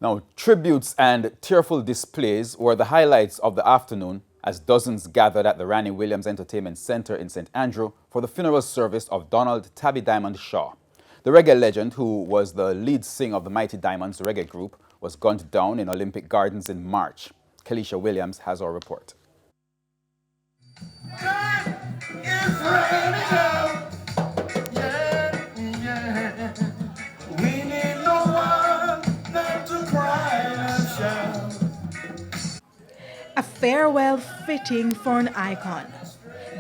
Now, tributes and tearful displays were the highlights of the afternoon as dozens gathered at the Ranny Williams Entertainment Center in St. Andrew for the funeral service of Donald "Tabby" Diamond Shaw. The reggae legend, who was the lead singer of the Mighty Diamonds reggae group, was gunned down in Olympic Gardens in March. Kelisha Williams has our report. A farewell fitting for an icon.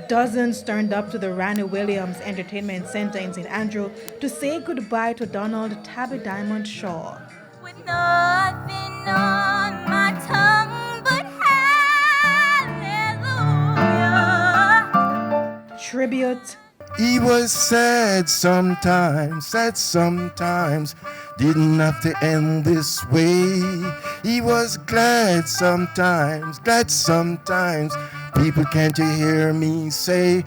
Dozens turned up to the Ranny Williams Entertainment Center in St. Andrew to say goodbye to Donald "Tabby" Diamond Shaw. With nothing on my tongue but hallelujah. Tribute. He was sad sometimes, didn't have to end this way. He was glad sometimes, people, can't you hear me say?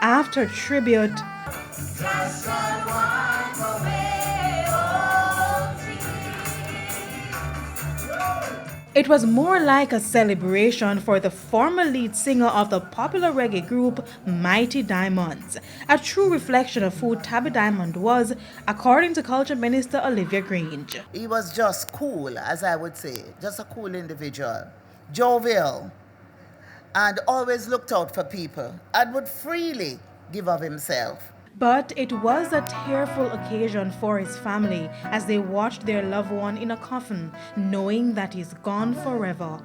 After tribute, it was more like a celebration for the former lead singer of the popular reggae group Mighty Diamonds, a true reflection of who Tabby Diamond was, according to Culture Minister Olivia Grange. He was just cool, as I would say, just a cool individual, jovial, and always looked out for people and would freely give of himself. But it was a tearful occasion for his family as they watched their loved one in a coffin, knowing that he's gone forever.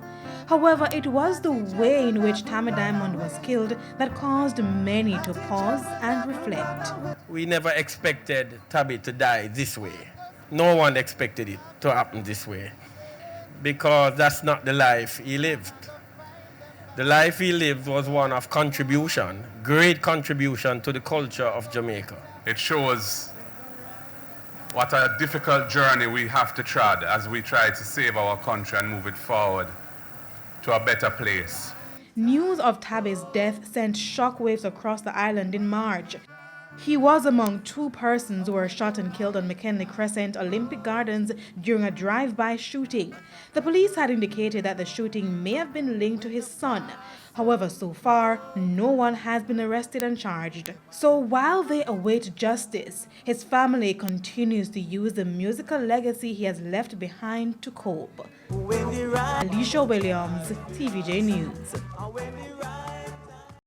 However, it was the way in which Tabby Diamond was killed that caused many to pause and reflect. We never expected Tabby to die this way. No one expected it to happen this way, because that's not the life he lived. The life he lived was one of contribution, great contribution to the culture of Jamaica. It shows what a difficult journey we have to tread as we try to save our country and move it forward to a better place. News of Tabby's death sent shockwaves across the island in March. He was among two persons who were shot and killed on McKinley Crescent, Olympic Gardens during a drive-by shooting. The police had indicated that the shooting may have been linked to his son. However, so far, no one has been arrested and charged. So while they await justice, his family continues to use the musical legacy he has left behind to cope. Kelisha Williams, TVJ News.